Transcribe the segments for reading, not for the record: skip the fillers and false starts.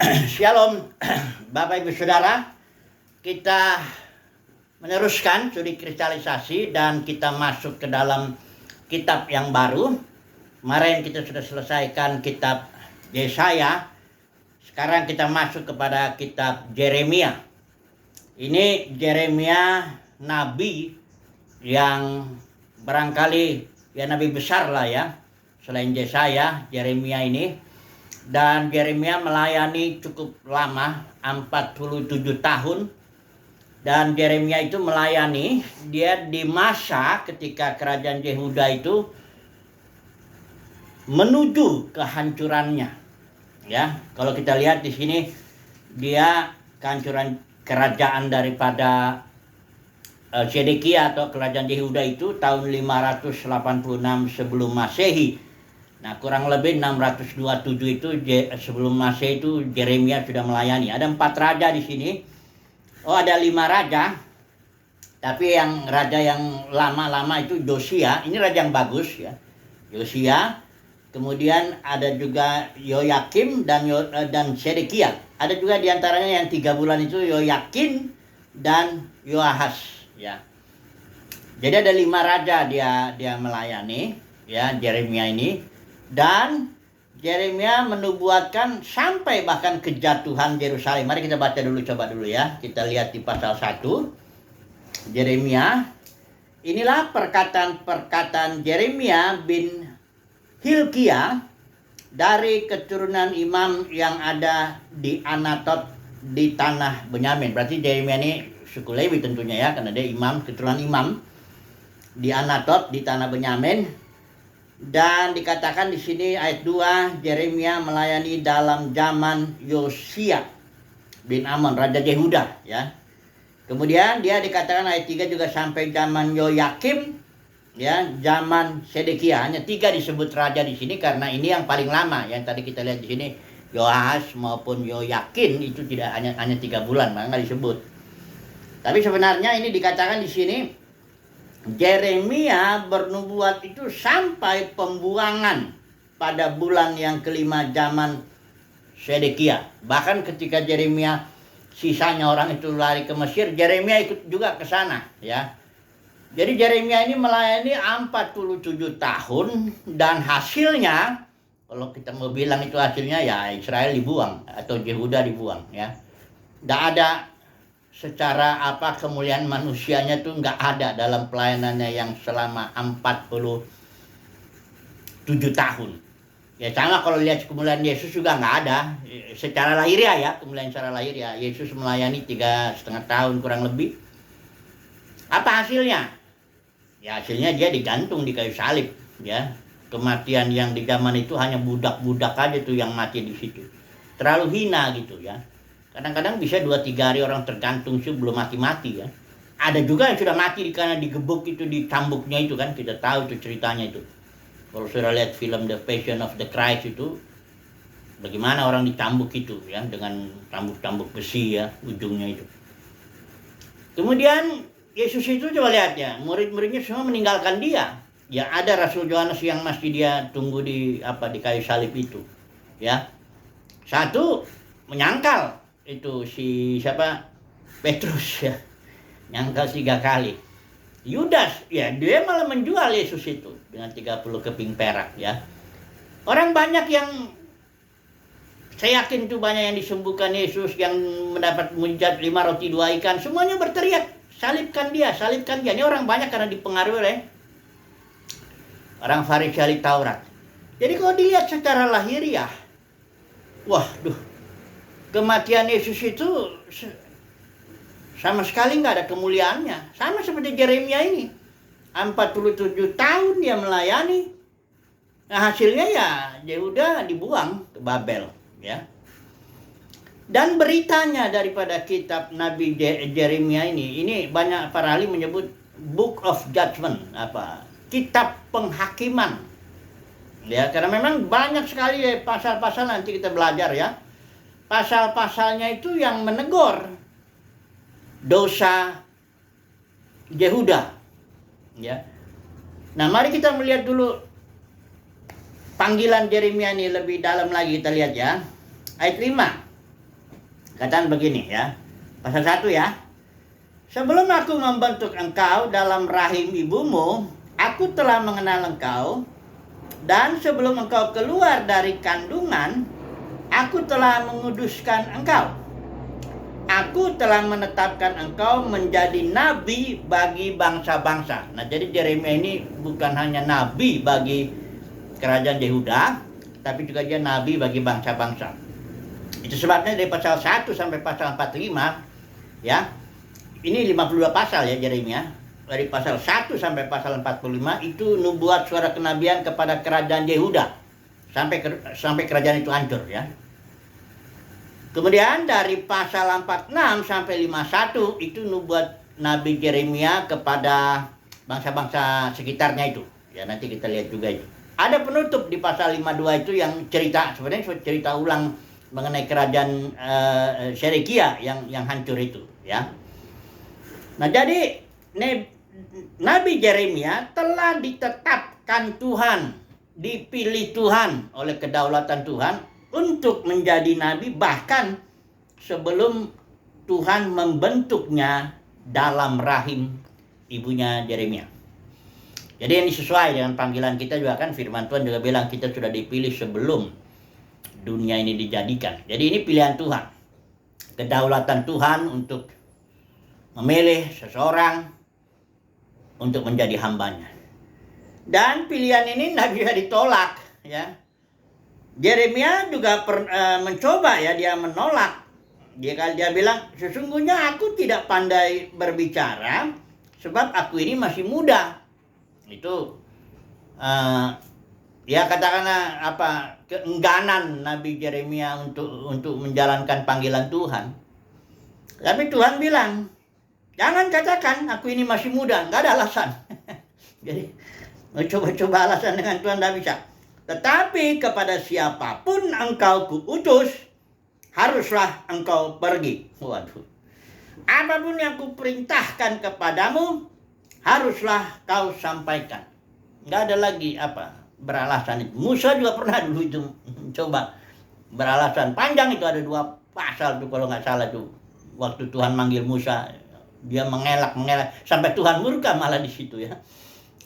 Shalom, Bapak Ibu Saudara. Kita meneruskan studi kristalisasi dan kita masuk ke dalam kitab yang baru. Kemarin kita sudah selesaikan kitab Yesaya. Sekarang kita masuk kepada kitab Yeremia. Ini Yeremia nabi yang barangkali ya nabi besar lah ya. Selain Yesaya, Yeremia ini. Dan Yeremia melayani cukup lama, 47 tahun. Dan Yeremia itu melayani, dia di masa ketika kerajaan Yehuda itu menuju kehancurannya. Ya, kalau kita lihat di sini dia kehancuran kerajaan daripada Sedekia atau kerajaan Yehuda itu tahun 586 sebelum Masehi. Nah, kurang lebih 627 itu sebelum Masehi itu Yeremia sudah melayani. Ada 4 raja di sini. Oh, ada 5 raja. Tapi yang raja yang lama-lama itu Yosia. Ini raja yang bagus ya. Yosia. Kemudian ada juga Yoyakim dan Sedekia. Ada juga diantaranya yang 3 bulan itu Yoyakin dan Yoahas ya. Jadi ada 5 raja dia melayani ya Yeremia ini. Dan Yeremia menubuatkan sampai bahkan kejatuhan Yerusalem. Mari kita baca dulu, coba dulu ya. Kita lihat di pasal 1. Yeremia. Inilah perkataan Yeremia bin Hilkia dari keturunan imam yang ada di Anatot di tanah Benyamin. Berarti Yeremia ini suku Lewi tentunya ya, karena dia imam, keturunan imam di Anatot di tanah Benyamin. Dan dikatakan di sini ayat 2, Yeremia melayani dalam zaman Yosia bin Amon, Raja Yehuda ya. Kemudian dia dikatakan ayat 3 juga sampai zaman Yoyakim ya, zaman Sedekia. Hanya 3 disebut raja di sini karena ini yang paling lama. Yang tadi kita lihat di sini Yoahas maupun Yoyakin itu tidak hanya 3 bulan, maka nggak disebut. Tapi sebenarnya ini dikatakan di sini Yeremia bernubuat itu sampai pembuangan pada bulan yang kelima zaman Sedekia. Bahkan ketika Yeremia sisanya orang itu lari ke Mesir, Yeremia ikut juga ke sana ya. Jadi Yeremia ini melayani 47 tahun dan hasilnya, kalau kita mau bilang itu hasilnya ya Israel dibuang atau Yehuda dibuang ya. Tidak ada secara kemuliaan manusianya tuh nggak ada dalam pelayanannya yang selama 47 tahun. Ya sama kalau lihat kemuliaan Yesus juga nggak ada. Secara lahiriah ya, kemuliaan secara lahiriah. Yesus melayani 3,5 tahun kurang lebih. Apa hasilnya? Ya hasilnya dia digantung di kayu salib ya. Kematian yang di zaman itu hanya budak-budak aja tuh yang mati di situ. Terlalu hina gitu ya. Kadang-kadang bisa 2-3 hari orang tergantung sih belum mati-mati ya. Ada juga yang sudah mati karena digebuk itu di cambuknya itu kan. Kita tahu itu ceritanya itu. Kalau sudah lihat film The Passion of the Christ itu, bagaimana orang dicambuk itu ya, dengan cambuk-cambuk besi ya ujungnya itu. Kemudian Yesus itu coba lihat ya, murid-muridnya semua meninggalkan dia. Ya ada Rasul Yohanes yang masih dia tunggu di kayu salib itu. Ya. Satu menyangkal itu si Petrus ya, nyangkal 3 kali. Yudas ya dia malah menjual Yesus itu dengan 30 keping perak ya. Orang banyak yang saya yakin itu banyak yang disembuhkan Yesus, yang mendapat mujizat 5 roti 2 ikan, semuanya berteriak salibkan dia, salibkan dia. Ini orang banyak karena dipengaruhi oleh orang Farisi ahli Taurat. Jadi kalau dilihat secara lahiriah, kematian Yesus itu sama sekali nggak ada kemuliaannya. Sama seperti Yeremia ini. 47 tahun dia melayani. Nah hasilnya ya Yehuda dibuang ke Babel. Ya. Dan beritanya daripada kitab Nabi Yeremia ini banyak para ahli menyebut Book of Judgment. Kitab penghakiman. Ya, karena memang banyak sekali pasal-pasal nanti kita belajar ya. Pasal-pasalnya itu yang menegur dosa Yehuda ya. Nah mari kita melihat dulu panggilan Yeremia ini lebih dalam lagi, kita lihat ya ayat 5. Katakan begini ya. Pasal 1 ya. Sebelum aku membentuk engkau dalam rahim ibumu, aku telah mengenal engkau. Dan sebelum engkau keluar dari kandungan, aku telah menguduskan engkau. Aku telah menetapkan engkau menjadi nabi bagi bangsa-bangsa. Nah, jadi Yeremia ini bukan hanya nabi bagi kerajaan Yehuda, tapi juga dia nabi bagi bangsa-bangsa. Itu sebabnya dari pasal 1 sampai pasal 45, ya. Ini 52 pasal ya Yeremia. Dari pasal 1 sampai pasal 45 itu nubuat suara kenabian kepada kerajaan Yehuda sampai kerajaan itu hancur ya. Kemudian dari pasal 46 sampai 51 itu nubuat Nabi Yeremia kepada bangsa-bangsa sekitarnya itu. Ya, nanti kita lihat juga itu. Ada penutup di pasal 52 itu yang sebenarnya cerita ulang mengenai kerajaan Sedekia yang hancur itu, ya. Nah, jadi Nabi Yeremia telah ditetapkan Tuhan, dipilih Tuhan oleh kedaulatan Tuhan untuk menjadi nabi bahkan sebelum Tuhan membentuknya dalam rahim ibunya Yeremia. Jadi ini sesuai dengan panggilan kita juga kan, firman Tuhan juga bilang kita sudah dipilih sebelum dunia ini dijadikan. Jadi ini pilihan Tuhan. Kedaulatan Tuhan untuk memilih seseorang untuk menjadi hambanya. Dan pilihan ini tidak bisa ditolak ya. Yeremia juga mencoba ya, dia menolak. Dia bilang, sesungguhnya aku tidak pandai berbicara sebab aku ini masih muda. Itu ya katakanlah keengganan Nabi Yeremia untuk menjalankan panggilan Tuhan. Tapi Tuhan bilang, jangan katakan aku ini masih muda, nggak ada alasan. Jadi mau coba-coba alasan dengan Tuhan tidak bisa. Tetapi kepada siapapun engkau kuutus, haruslah engkau pergi. Waduh. Apapun yang kuperintahkan kepadamu, haruslah kau sampaikan. Nggak ada lagi beralasan itu. Musa juga pernah dulu itu coba beralasan. Panjang itu, ada 2 pasal tuh kalau nggak salah tuh. Waktu Tuhan manggil Musa, dia mengelak sampai Tuhan murka malah di situ ya.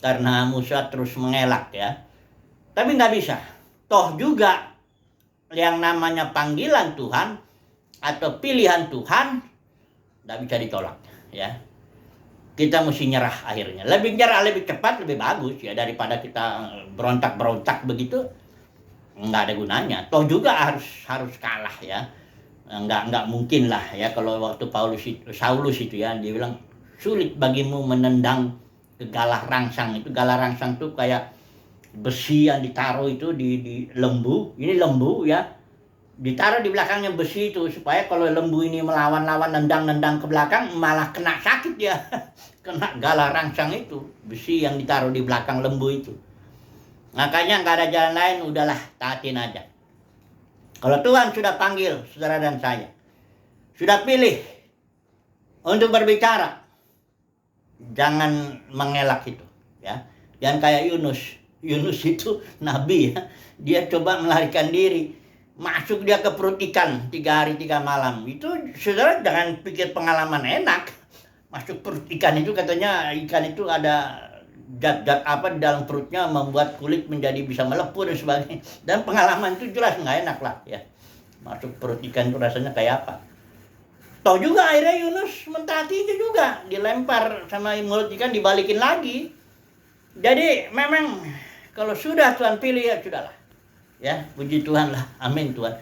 Karena Musa terus mengelak ya. Tapi nggak bisa. Toh juga yang namanya panggilan Tuhan atau pilihan Tuhan nggak bisa ditolak ya. Kita mesti nyerah akhirnya. Lebih nyerah, lebih cepat, lebih bagus ya daripada kita berontak-berontak begitu. Nggak ada gunanya. Toh juga harus kalah ya. Nggak mungkin lah ya kalau waktu Saulus itu ya, dia bilang sulit bagimu menendang ke galah rangsang. Itu galah rangsang tuh kayak besi yang ditaruh itu di lembu. Ini lembu ya, ditaruh di belakangnya besi itu supaya kalau lembu ini melawan-lawan, nendang-nendang ke belakang malah kena sakit ya. Kena galah rangsang itu, besi yang ditaruh di belakang lembu itu. Makanya nggak ada jalan lain, udahlah taatin aja. Kalau Tuhan sudah panggil saudara dan saya, sudah pilih untuk berbicara, jangan mengelak itu ya. Jangan kayak Yunus itu nabi ya, dia coba melarikan diri, masuk dia ke perut ikan 3 hari 3 malam. Itu saudara jangan pikir pengalaman enak. Masuk perut ikan itu katanya ikan itu ada zat-zat di dalam perutnya membuat kulit menjadi bisa melepur dan sebagainya. Dan pengalaman itu jelas nggak enak lah ya. Masuk perut ikan itu rasanya kayak apa. Toh juga akhirnya Yunus mentaati itu juga, dilempar sama mulut ikan, dibalikin lagi. Jadi memang kalau sudah Tuhan pilih ya sudahlah. Ya, puji Tuhan lah. Amin Tuhan.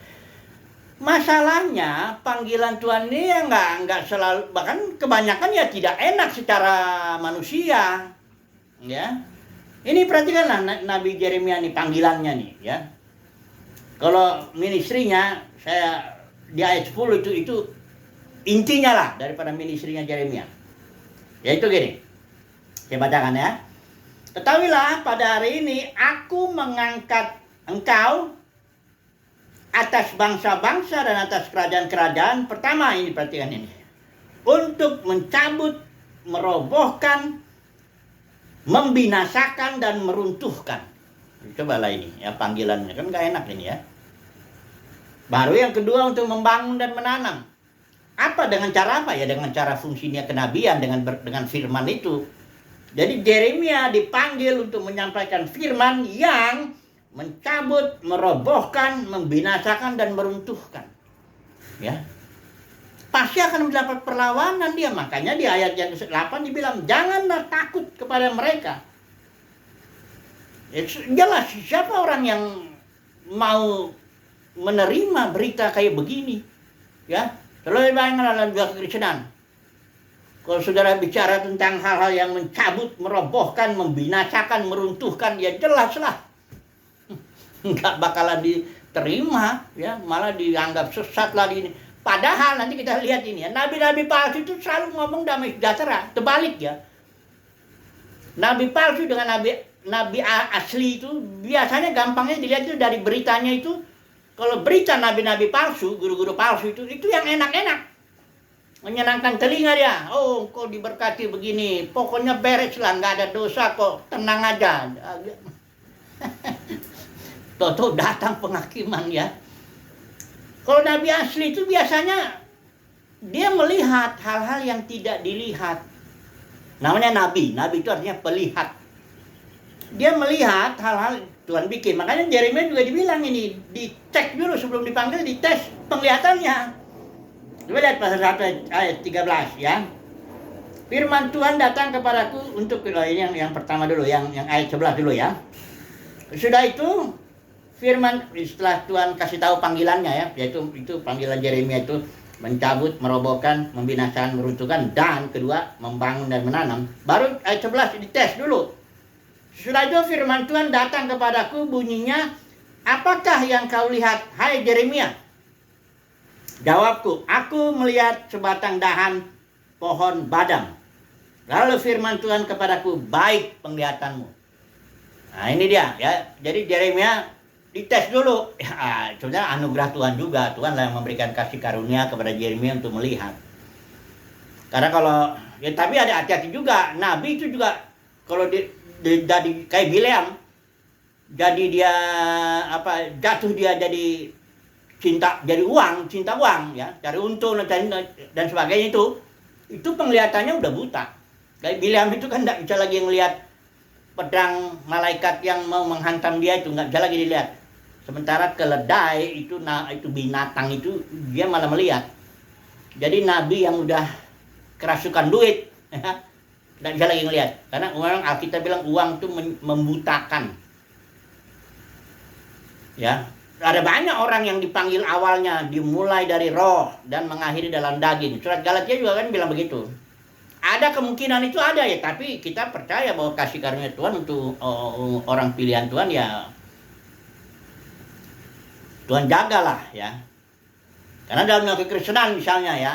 Masalahnya panggilan Tuhan ini ya nggak selalu, bahkan kebanyakan ya tidak enak secara manusia. Ya. Ini perhatikanlah Nabi Yeremia nih panggilannya nih ya. Kalau ministrinya saya di ayat 10 itu intinya lah daripada ministrinya Yeremia. Yaitu gini. Saya bacakan ya. Ketahuilah pada hari ini aku mengangkat engkau atas bangsa-bangsa dan atas kerajaan-kerajaan. Pertama ini perhatikan ini. Untuk mencabut, merobohkan, membinasakan dan meruntuhkan. Cobalah ini ya panggilannya, kan gak enak ini ya. Baru yang kedua untuk membangun dan menanam. Apa dengan cara apa? Ya dengan cara fungsinya kenabian, dengan firman itu. Jadi Yeremia dipanggil untuk menyampaikan firman yang mencabut, merobohkan, membinasakan dan meruntuhkan. Ya. Pasti akan mendapat perlawanan dia. Makanya di ayat yang ke-8 dibilang, janganlah takut kepada mereka. Jelas siapa orang yang mau menerima berita kayak begini, ya. Terlalu banyak dalam juga kekristenan. Kalau saudara bicara tentang hal-hal yang mencabut, merobohkan, membinasakan, meruntuhkan, ya jelaslah nggak bakalan diterima, ya, malah dianggap sesat lagi ini. Padahal nanti kita lihat ini ya, nabi-nabi palsu itu selalu ngomong damai sejahtera, terbalik ya. Nabi palsu dengan nabi asli itu biasanya gampangnya dilihat itu dari beritanya itu. Kalau berita nabi-nabi palsu, guru-guru palsu itu yang enak-enak, menyenangkan telinga dia. Oh, kok diberkati begini, pokoknya beres lah, nggak ada dosa kok, tenang aja. Toto datang penghakiman ya. Kalau nabi asli itu biasanya dia melihat hal-hal yang tidak dilihat. Namanya nabi itu artinya pelihat. Dia melihat hal-hal Tuhan bikin. Makanya Yeremia juga dibilang ini, dicek dulu sebelum dipanggil, dites penglihatannya. Coba lihat pasal 1 ayat 13 ya. Firman Tuhan datang kepadaku untuk, ini yang pertama dulu, yang ayat 11 dulu ya. Sudah itu firman, setelah Tuhan kasih tahu panggilannya ya, yaitu itu panggilan Yeremia itu mencabut, merobohkan, membinasakan, meruntuhkan, dan kedua membangun dan menanam. Baru ayat 11 dites dulu. Sudah itu firman Tuhan datang kepadaku, bunyinya, apakah yang kau lihat, hai Yeremia? Jawabku, aku melihat sebatang dahan pohon badam. Lalu firman Tuhan kepadaku, baik penglihatanmu. Nah ini dia ya. Jadi Yeremia dites dulu. Ya, sebenarnya anugerah Tuhan juga. Tuhan lah yang memberikan kasih karunia kepada Yeremia untuk melihat. Karena kalau ya, tapi ada hati-hati juga. Nabi itu juga kalau jadi kayak Bileam, jadi dia jatuh dia jadi cinta uang ya, cari untung dan sebagainya, itu penglihatannya udah buta. Kayak Bileam itu kan nggak bisa lagi ngelihat pedang malaikat yang mau menghantam dia, itu nggak bisa lagi dilihat. Sementara keledai itu binatang itu dia malah melihat. Jadi nabi yang udah kerasukan duit nggak bisa lagi ngelihat, karena orang Alkitab bilang uang itu membutakan. Ya, ada banyak orang yang dipanggil awalnya dimulai dari roh dan mengakhiri dalam daging. Surat Galatia juga kan bilang begitu. Ada kemungkinan itu ada ya, tapi kita percaya bahwa kasih karunia Tuhan untuk orang pilihan Tuhan ya Tuhan jagalah ya. Karena dalam kekristenan misalnya ya,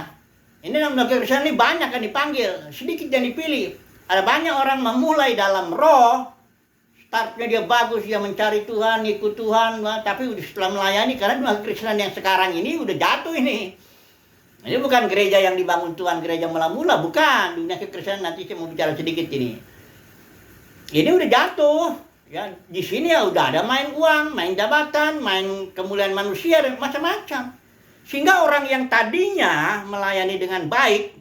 ini dalam kekristenan ini banyak yang dipanggil, sedikit yang dipilih. Ada banyak orang memulai dalam roh, startnya dia bagus, dia mencari Tuhan, ikut Tuhan, tapi setelah melayani, karena dalam kekristenan yang sekarang ini udah jatuh ini. Ini bukan gereja yang dibangun Tuhan, gereja mula-mula, bukan. Dunia kekristenan nanti saya mau bicara sedikit ini. Ini udah jatuh. Ya, di sini ya udah ada main uang, main jabatan, main kemuliaan manusia dan macam-macam. Sehingga orang yang tadinya melayani dengan baik,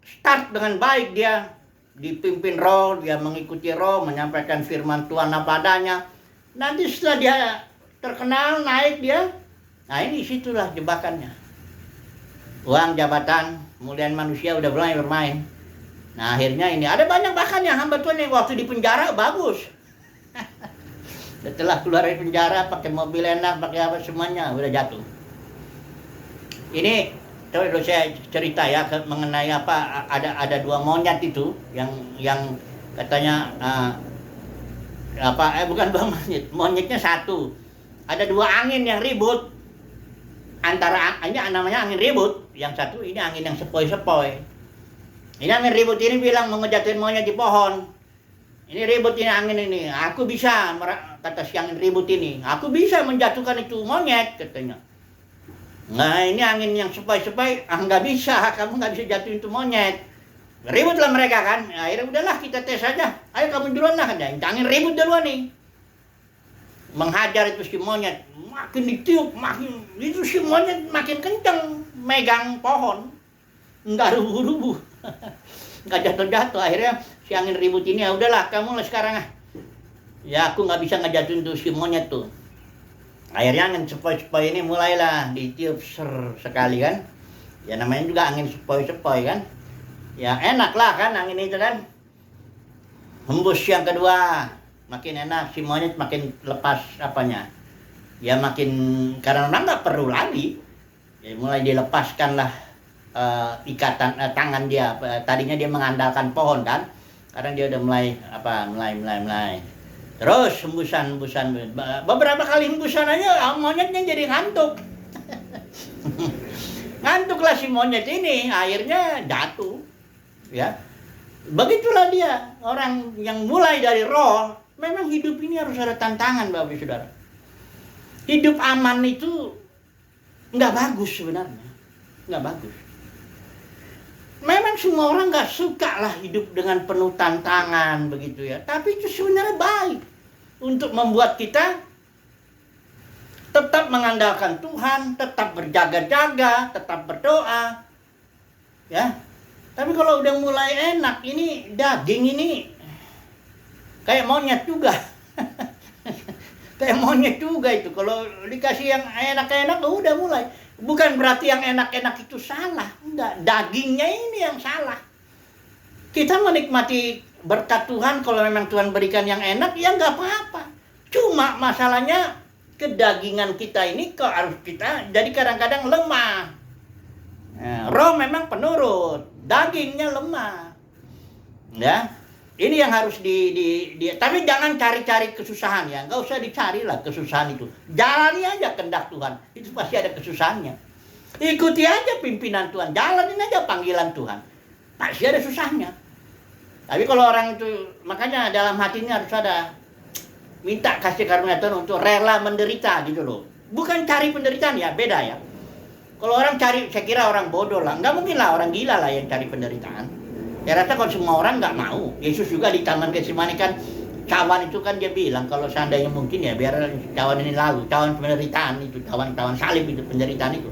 start dengan baik, dia dipimpin roh, dia mengikuti roh, menyampaikan firman Tuhan apa adanya. Nanti setelah dia terkenal, naik dia, nah ini situlah jebakannya. Uang, jabatan, kemuliaan manusia udah mulai bermain. Nah akhirnya ini, ada banyak bahkan yang hamba Tuhan yang waktu di penjara bagus. Setelah keluar dari penjara, pakai mobil enak, pakai apa semuanya, udah jatuh. Ini coba saya cerita ya mengenai apa, ada dua monyet itu yang katanya bukan dua monyetnya satu. Ada dua angin yang ribut, antara ini namanya angin ribut, yang satu ini angin yang sepoi-sepoi. Ini angin ribut ini bilang mau ngejatuhin monyet di pohon. Ini ribut ini angin ini, aku bisa, kata si angin ribut ini, aku bisa menjatuhkan itu monyet katanya. Nah ini angin yang sepoi-sepoi, nggak bisa, kamu nggak bisa jatuhin itu monyet. Ributlah mereka kan, akhirnya udahlah kita tes saja, ayo kamu duluan lah, angin ribut duluan nih. Menghajar itu si monyet, makin ditiup, makin itu si monyet makin kenceng megang pohon. nggak rubuh-rubuh, nggak jatuh-jatuh. Akhirnya si angin ribut ini, ya udahlah kamu lah sekarang ah. Ya aku nggak bisa ngejatuhin tuh si monyet tuh. Akhirnya angin sepoi-sepoi ini mulailah ditiup sekali kan. Ya namanya juga angin sepoi-sepoi kan. Ya enak lah kan angin itu kan. Hembus yang kedua, makin enak, si monyet makin lepas apanya. Ya makin, karena nggak perlu lagi. Ya, mulai dilepaskan lah ikatan tangan dia. Tadinya dia mengandalkan pohon kan. Sekarang dia udah mulai. Terus hembusan. Beberapa kali hembusan aja monyetnya jadi ngantuk. Ngantuklah si monyet ini, akhirnya jatuh. Ya. Begitulah dia, orang yang mulai dari roh, memang hidup ini harus ada tantangan Bapak Saudara. Hidup aman itu nggak bagus sebenarnya, nggak bagus. Memang semua orang nggak suka lah hidup dengan penuh tantangan begitu ya. Tapi itu sebenarnya baik untuk membuat kita tetap mengandalkan Tuhan, tetap berjaga-jaga, tetap berdoa, ya. Tapi kalau udah mulai enak, ini daging ini kayak monyet juga, kayak monyet juga itu. Kalau dikasih yang enak-enak, udah mulai. Bukan berarti yang enak-enak itu salah, enggak. Dagingnya ini yang salah. Kita menikmati berkat Tuhan, kalau memang Tuhan berikan yang enak, ya nggak apa-apa. Cuma masalahnya kedagingan kita ini kok harus kita jadi kadang-kadang lemah. Nah, roh memang penurut, dagingnya lemah. Ya, ini yang harus tapi jangan cari-cari kesusahan ya, nggak usah dicari lah kesusahan itu. Jalani aja kehendak Tuhan, itu pasti ada kesusahannya. Ikuti aja pimpinan Tuhan, jalanin aja panggilan Tuhan, pasti ada susahnya. Tapi kalau orang itu, makanya dalam hatinya harus ada minta kasih karunia Tuhan untuk rela menderita gitu loh. Bukan cari penderitaan ya, beda ya. Kalau orang cari, saya kira orang bodoh lah. Nggak mungkin lah orang gila lah yang cari penderitaan. Ya rasa kalau semua orang nggak mau. Yesus juga di Taman Getsemani kan, cawan itu kan dia bilang kalau seandainya mungkin ya biar cawan ini lalu. Cawan penderitaan itu, cawan salib itu, penderitaan itu.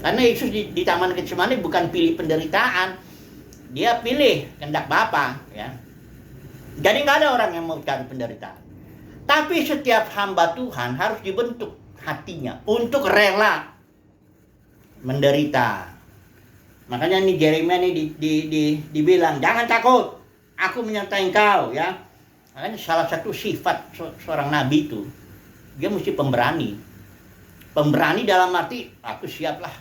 Karena Yesus di Taman Getsemani bukan pilih penderitaan. Dia pilih kehendak Bapa ya. Jadi nggak ada orang yang mau cari penderitaan. Tapi setiap hamba Tuhan harus dibentuk hatinya untuk rela menderita. Makanya ini Yeremia ini dibilang jangan takut, aku menyertai engkau ya. Makanya salah satu sifat seorang nabi itu dia mesti pemberani. Pemberani dalam arti aku siap lah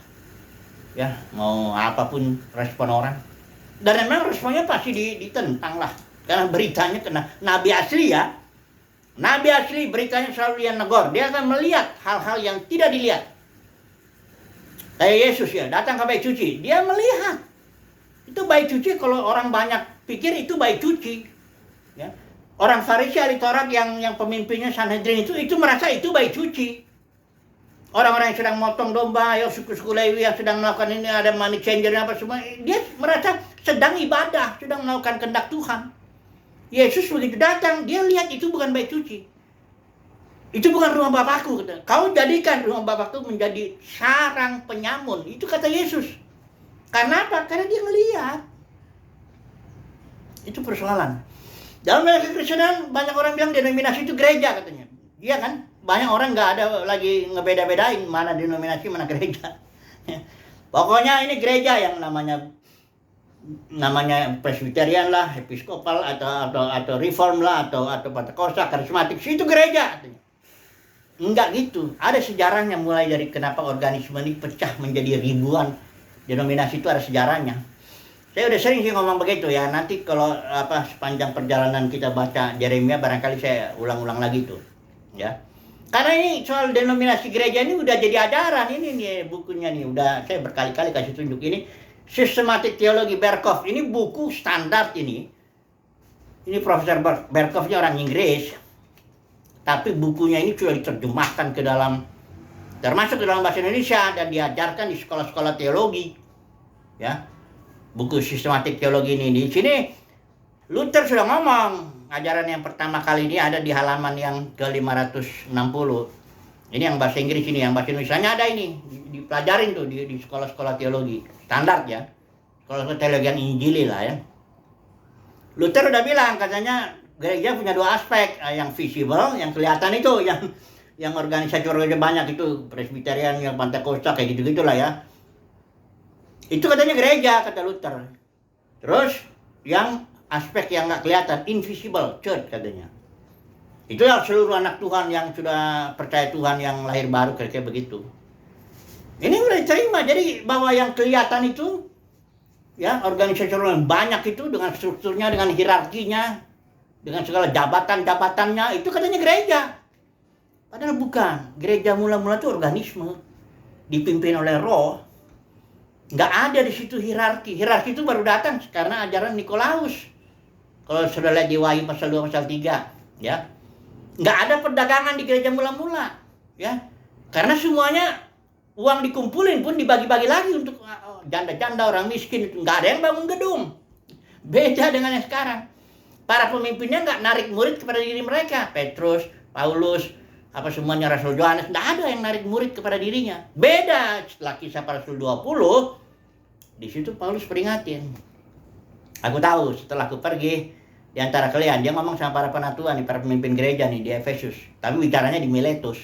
ya, mau apapun respon orang. Dan memang responnya pasti ditentang lah, karena beritanya kena nabi asli ya. Nabi asli beritanya selalu dia negor. Dia akan melihat hal-hal yang tidak dilihat. Kayak Yesus ya, datang ke bait suci. Dia melihat. Itu bait suci, kalau orang banyak pikir itu bait suci. Ya. Orang Farisi, ahli Taurat yang pemimpinnya Sanhedrin itu merasa itu bait suci. Orang-orang yang sedang motong domba, ya suku-suku Lewi yang sedang melakukan ini, ada money changer apa semua. Dia merasa sedang ibadah, sedang melakukan kehendak Tuhan. Yesus begitu datang, dia lihat itu bukan bait suci. Itu bukan rumah Bapakku. Kau jadikan rumah Bapakku menjadi sarang penyamun. Itu kata Yesus. Karena apa? Karena dia melihat. Itu persoalan. Dalam Kekristenan banyak orang bilang denominasi itu gereja katanya. Iya kan? Banyak orang nggak ada lagi ngebeda-bedain mana denominasi mana gereja. Pokoknya ini gereja yang namanya Presbyterian lah, Episkopal atau Reform lah atau Pentakosta, Karismatik. Itu gereja katanya. Enggak gitu. Ada sejarahnya mulai dari kenapa organisme ini pecah menjadi ribuan denominasi, itu ada sejarahnya. Saya udah sering sih ngomong begitu ya. Nanti kalau sepanjang perjalanan kita baca Yeremia barangkali saya ulang-ulang lagi tuh. Ya. Karena ini soal denominasi gereja ini udah jadi ajaran ini nih bukunya nih. Udah saya berkali-kali kasih tunjuk ini. Sistematik Teologi Berkhof. Ini buku standar ini. Ini Profesor Berkhoffnya orang Inggris. Tapi bukunya ini sudah diterjemahkan ke dalam, termasuk ke dalam bahasa Indonesia dan diajarkan di sekolah-sekolah teologi. Ya, buku sistematik teologi ini di sini Luther sudah ngomong. Ajaran yang pertama kali ini ada di halaman yang ke-560. Ini yang bahasa Inggris ini, yang bahasa Indonesianya ada ini. Dipelajarin tuh di sekolah-sekolah teologi standar ya. kalau teologian Injili lah ya. Luther udah bilang katanya gereja punya dua aspek, yang visible, yang kelihatan itu, yang organisasi banyak itu, Presbyterian, yang Pentakosta kayak gitu-gitulah ya. Itu katanya gereja, kata Luther. Terus yang aspek yang nggak kelihatan, invisible church katanya. Itu yang seluruh anak Tuhan yang sudah percaya Tuhan yang lahir baru kayak begitu. Ini udah diterima. Jadi bahwa yang kelihatan itu, ya organisasi yang banyak itu dengan strukturnya, dengan hierarkinya, dengan segala jabatan-jabatannya, itu katanya gereja. Padahal bukan. Gereja mula-mula itu organisme dipimpin oleh Roh. Nggak ada di situ hierarki. Hierarki itu baru datang karena ajaran Nikolaus. Kalau sudah lihat di Wahyu pasal 2 pasal 3, ya. Nggak ada perdagangan di gereja mula-mula, ya. Karena semuanya uang dikumpulin pun dibagi-bagi lagi untuk janda-janda, orang miskin. Nggak ada yang bangun gedung. Beda dengan yang sekarang. Para pemimpinnya nggak narik murid kepada diri mereka. Petrus, Paulus, apa semuanya Rasul Yohanes. Nggak ada yang narik murid kepada dirinya. Beda setelah Kisah para Rasul 20. Di situ Paulus peringatin. Aku tahu setelah aku pergi di antara kalian. Dia ngomong sama para penatua nih, para pemimpin gereja nih di Efesus. Tapi bicaranya di Miletus.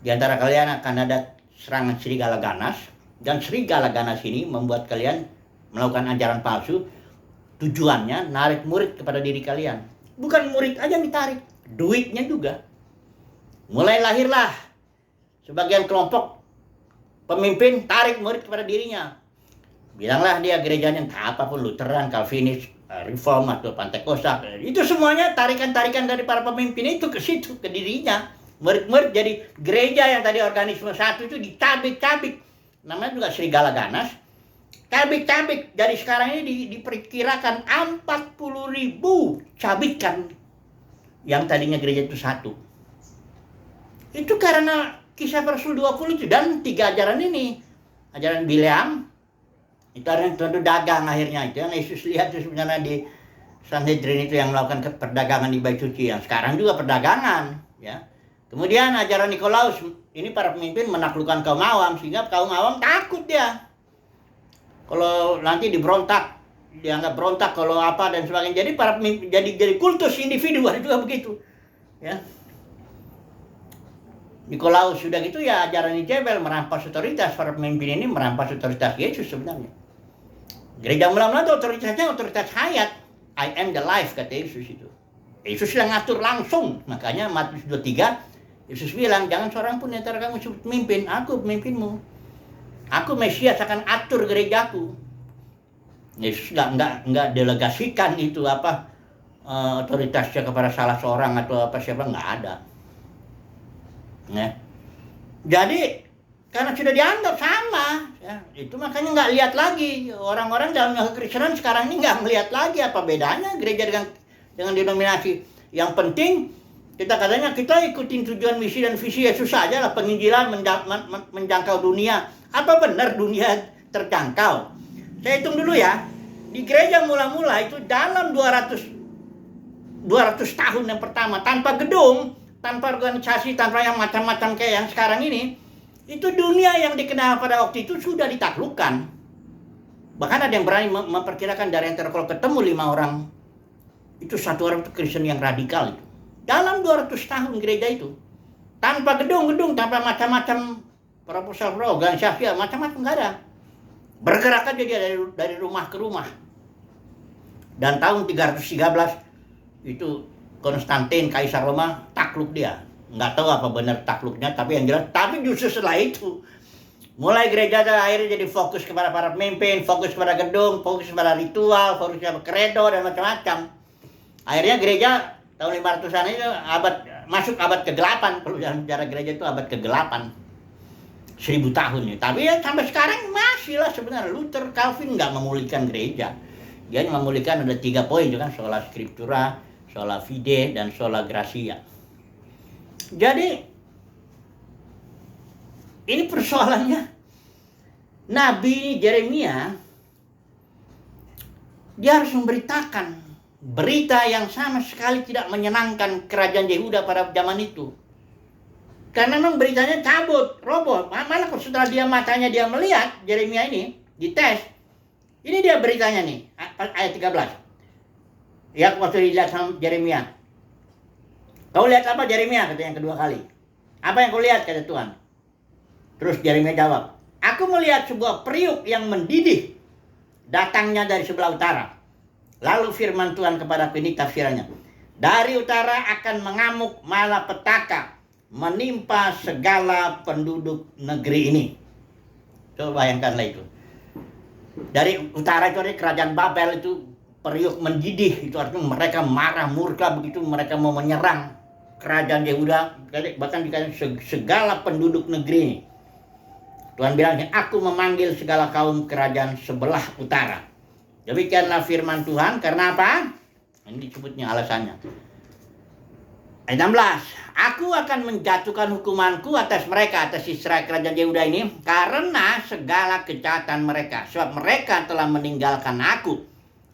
Di antara kalian akan ada serangan serigala ganas. Dan serigala ganas ini membuat kalian melakukan ajaran palsu. Tujuannya narik murid kepada diri kalian. Bukan murid aja yang ditarik, duitnya juga. Mulai lahirlah sebagian kelompok pemimpin tarik murid kepada dirinya. Bilanglah dia gerejanya entah apapun, Lutheran, Calvinis, Reform atau Pentakosta. Itu semuanya tarikan-tarikan dari para pemimpin itu ke situ, ke dirinya. Murid-murid jadi gereja yang tadi organisme satu itu dicabik-cabik. Namanya juga serigala ganas. Cabik-cabik. Dari sekarang ini diperkirakan 40.000 cabikan yang tadinya gereja itu satu. Itu karena Kisah Rasul 20 itu dan 3 ajaran ini. Ajaran Bileam, itu orang tentu dagang akhirnya. Itu yang Yesus lihat itu sebenarnya di Sanhedrin itu yang melakukan perdagangan di Bait Suci. Yang sekarang juga perdagangan, ya. Kemudian ajaran Nikolaus, ini para pemimpin menaklukkan kaum awam sehingga kaum awam takut dia. Kalau nanti diberontak, dianggap berontak kalau apa dan sebagainya. Jadi para pemimpin jadi kultus individu juga begitu. Ya. Nikolaus sudah gitu ya, ajaran Jebel merampas otoritas. Para pemimpin ini merampas otoritas Yesus sebenarnya. Gereja mula-mula itu otoritasnya otoritas hayat. I am the life, kata Yesus itu. Yesus yang ngatur langsung. Makanya Matius 23, Yesus bilang, jangan seorang pun antara kamu sebut pemimpin, aku pemimpinmu. Aku Mesias akan atur gerejaku. Yesus nggak delegasikan itu otoritasnya kepada salah seorang atau apa siapa, nggak ada. Ya. Jadi karena sudah dianggap sama, ya, itu makanya nggak lihat lagi orang-orang dalam kekristenan sekarang ini nggak melihat lagi apa bedanya gereja dengan denominasi. Yang penting kita katanya kita ikutin tujuan misi dan visi Yesus saja lah, penginjilan menjangkau dunia. Apa benar dunia terjangkau? Saya hitung dulu ya. Di gereja mula-mula itu dalam 200 tahun yang pertama tanpa gedung, tanpa organisasi, tanpa yang macam-macam kayak yang sekarang ini, itu dunia yang dikenal pada waktu itu sudah ditaklukkan. Bahkan ada yang berani memperkirakan dari antara kalau ketemu 5 orang, itu 1 orang itu Kristen yang radikal itu. Dalam 200 tahun gereja itu, tanpa gedung-gedung, tanpa macam-macam proposal organisasi, macam-macam nggak ada. Bergerak aja dia dari rumah ke rumah. Dan tahun 313 itu Konstantin, Kaisar Roma, takluk dia. Nggak tahu apa benar takluknya, tapi yang jelas. Tapi justru setelah itu, mulai gereja akhirnya jadi fokus kepada para pemimpin, fokus kepada gedung, fokus kepada ritual, fokus kepada kredo, dan macam-macam. Akhirnya gereja tahun 500-an itu masuk abad ke-8. Kalau dalam sejarah gereja itu abad ke-8. 1000 tahun ya. Tapi ya sampai sekarang masih lah sebenarnya. Luther, Calvin nggak memulihkan gereja. Dia memulihkan ada 3 poin juga kan, sola scriptura, sola fide, dan sola gratia. Jadi ini persoalannya. Nabi Yeremia dia harus memberitakan berita yang sama sekali tidak menyenangkan kerajaan Yehuda pada zaman itu. Karena memang beritanya cabut, roboh. Malah setelah matanya dia melihat Yeremia ini dites, Ini dia beritanya nih, ayat 13. Ya, waktu dilihat sama Yeremia. Kau lihat apa Yeremia? Kata yang kedua kali. Apa yang kau lihat? Kata Tuhan. Terus Yeremia jawab, aku melihat sebuah periuk yang mendidih datangnya dari sebelah utara. Lalu firman Tuhan kepada ini tafsirannya. Dari utara akan mengamuk malapetaka menimpa segala penduduk negeri ini. Coba bayangkanlah itu. Dari utara itu ada kerajaan Babel itu periuk mendidih. Itu artinya mereka marah murka begitu mereka mau menyerang kerajaan Yehuda. Bahkan dikatakan segala penduduk negeri ini. Tuhan bilang, aku memanggil segala kaum kerajaan sebelah utara. Demikianlah firman Tuhan. Karena apa? Ini disebutnya alasannya. Ayat 16. Aku akan menjatuhkan hukumanku atas mereka, atas Israel kerajaan Yehuda ini, karena segala kejahatan mereka. Sebab mereka telah meninggalkan aku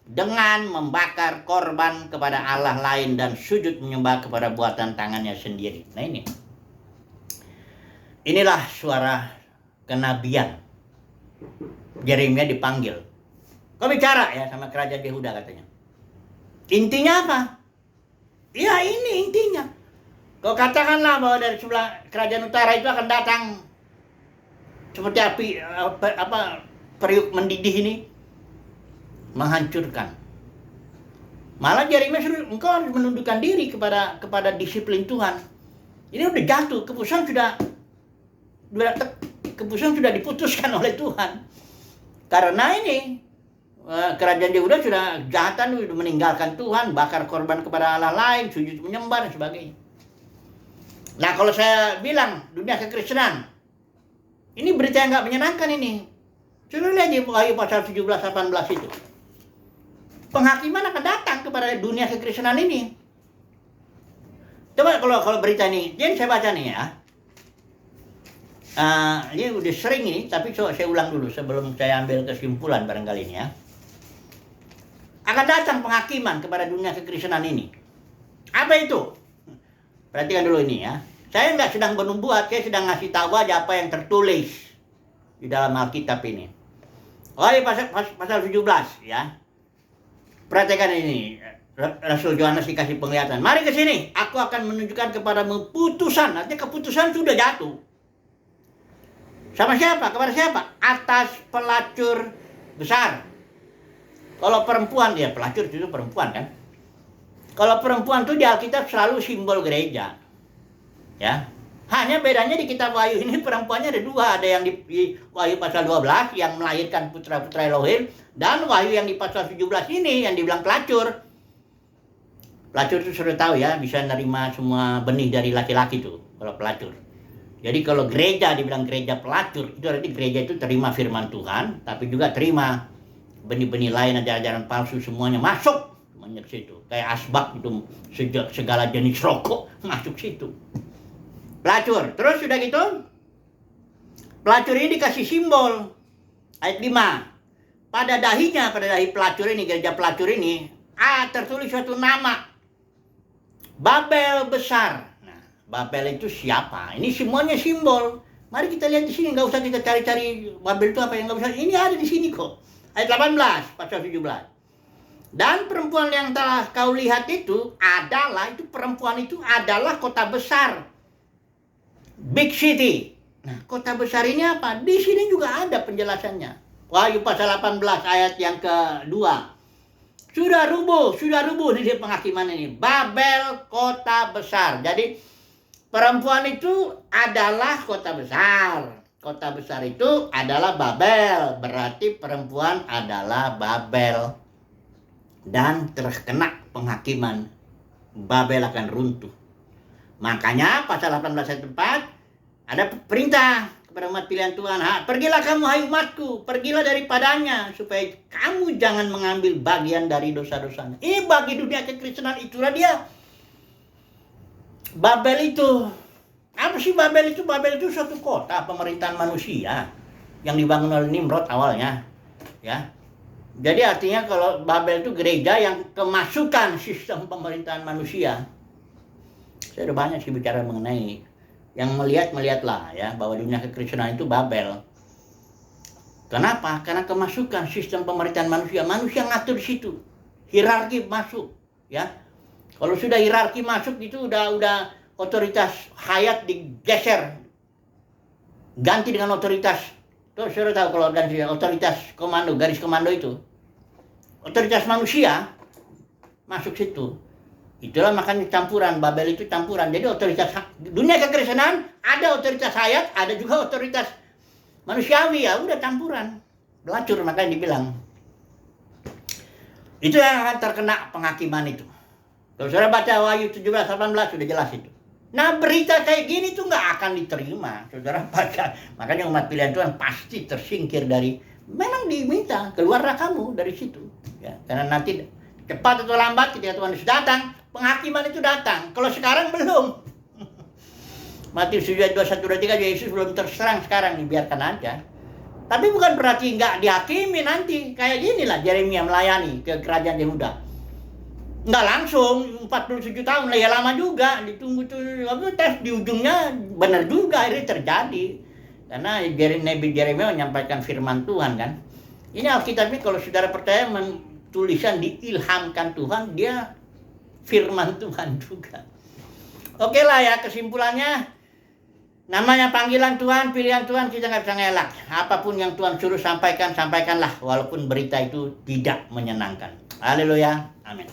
dengan membakar korban kepada Allah lain dan sujud menyembah kepada buatan tangannya sendiri. Nah ini. Inilah suara kenabian. Yeremia dipanggil. Kau bicara ya sama kerajaan Yehuda katanya. Intinya apa? Ya ini intinya. Kau katakanlah bahwa dari sebelah kerajaan utara itu akan datang seperti api periuk mendidih ini menghancurkan. Malah Yeremia suruh engkau harus menundukkan diri kepada disiplin Tuhan. Ini udah jatuh, keputusan sudah diputuskan oleh Tuhan. Karena ini kerajaan Yehuda sudah kejahatan, sudah meninggalkan Tuhan, bakar korban kepada Allah lain, sujud menyembah dan sebagainya. Nah kalau saya bilang dunia kekristenan, ini berita yang nggak menyenangkan ini. Coba lihat di Wahyu pasal 17-18 itu. Penghakiman akan datang kepada dunia kekristenan ini. Coba kalau berita ini, jadi saya baca nih ya. Ini udah sering ini, tapi saya ulang dulu sebelum saya ambil kesimpulan barangkali ini ya. Akan datang penghakiman kepada dunia kekristenan ini. Apa itu? Perhatikan dulu ini ya. Saya nggak sedang bernubuat, saya sedang ngasih tahu aja apa yang tertulis di dalam Alkitab ini. Pasal 17 ya. Perhatikan ini. Rasul Yohanes dikasih penglihatan. Mari ke sini, aku akan menunjukkan kepadamu putusan. Artinya keputusan sudah jatuh. Sama siapa? Kepada siapa? Atas pelacur besar. Kalau perempuan, ya pelacur itu perempuan kan. Kalau perempuan itu di Alkitab selalu simbol gereja. Ya. Hanya bedanya di kitab Wahyu ini perempuannya ada dua. Ada yang di Wahyu pasal 12 yang melahirkan putra-putra Elohim. Dan Wahyu yang di pasal 17 ini yang dibilang pelacur. Pelacur itu sudah tahu ya, bisa nerima semua benih dari laki-laki tuh kalau pelacur. Jadi kalau gereja dibilang gereja pelacur, itu artinya gereja itu terima firman Tuhan, tapi juga terima benih-benih lain, ajaran-ajaran palsu semuanya masuk ke situ. Kayak asbak itu segala jenis rokok masuk situ. Pelacur. Terus sudah gitu, pelacur ini dikasih simbol. Ayat 5. Pada dahi pelacur ini, gereja pelacur ini, tertulis suatu nama. Babel besar. Nah, Babel itu siapa? Ini semuanya simbol. Mari kita lihat di sini, nggak usah kita cari-cari Babel itu apa yang nggak usah. Ini ada di sini kok. Ayat 18, pasal 17. Dan perempuan yang telah kau lihat itu perempuan itu adalah kota besar. Big city. Nah, kota besar ini apa? Di sini juga ada penjelasannya. Wahyu pasal 18 ayat yang kedua. Sudah rubuh di penghakiman ini. Babel kota besar. Jadi perempuan itu adalah kota besar. Kota besar itu adalah Babel. Berarti perempuan adalah Babel. Dan terkena penghakiman. Babel akan runtuh. Makanya pasal 18 ayat 4 ada perintah kepada umat pilihan Tuhan. Pergilah kamu hai umatku, pergilah daripadanya supaya kamu jangan mengambil bagian dari dosa-dosanya. Ini bagi dunia kekristenan itulah dia. Babel itu. Apa sih Babel itu? Babel itu suatu kota pemerintahan manusia yang dibangun oleh Nimrod awalnya. Ya. Jadi artinya kalau Babel itu gereja yang kemasukan sistem pemerintahan manusia. Saya udah banyak sih bicara mengenai yang melihatlah ya bahwa dunia kekristenan itu Babel. Kenapa? Karena kemasukan sistem pemerintahan manusia. Manusia ngatur di situ. Hierarki masuk, ya. Kalau sudah hierarki masuk itu udah otoritas hayat digeser. Ganti dengan otoritas. Tuh, saudara tahu kalau otoritas komando, garis komando itu. Otoritas manusia masuk situ. Itulah makanya campuran, Babel itu campuran. Jadi otoritas dunia kekristenan ada otoritas hayat, ada juga otoritas manusiawi, ya udah campuran. Belacur, makanya dibilang. Itu yang akan terkena penghakiman itu. Kalau saudara baca Wahyu 17-18 sudah jelas itu. Nah, berita kayak gini tuh nggak akan diterima. Saudara baca. Makanya umat pilihan Tuhan pasti tersingkir dari, memang diminta keluarlah kamu dari situ. Ya, karena nanti cepat atau lambat ketika Tuhan Yesus datang, penghakiman itu datang. Kalau sekarang belum. Matius 7:21-23 Yesus belum terserang sekarang, dibiarkan aja. Tapi bukan berarti nggak dihakimi nanti. Kayak gini lah Yeremia melayani ke kerajaan Yehuda. Nggak langsung 47 tahun lah, ya lama juga. Ditunggu tes di ujungnya benar juga akhirnya terjadi. Karena Nabi Yeremia menyampaikan firman Tuhan kan. Ini Alkitab ini kalau saudara percaya tulisan diilhamkan Tuhan, dia firman Tuhan juga. Oke lah ya, kesimpulannya. Namanya panggilan Tuhan, pilihan Tuhan, kita nggak bisa ngelak. Apapun yang Tuhan suruh sampaikan, sampaikanlah. Walaupun berita itu tidak menyenangkan. Haleluya. Amin.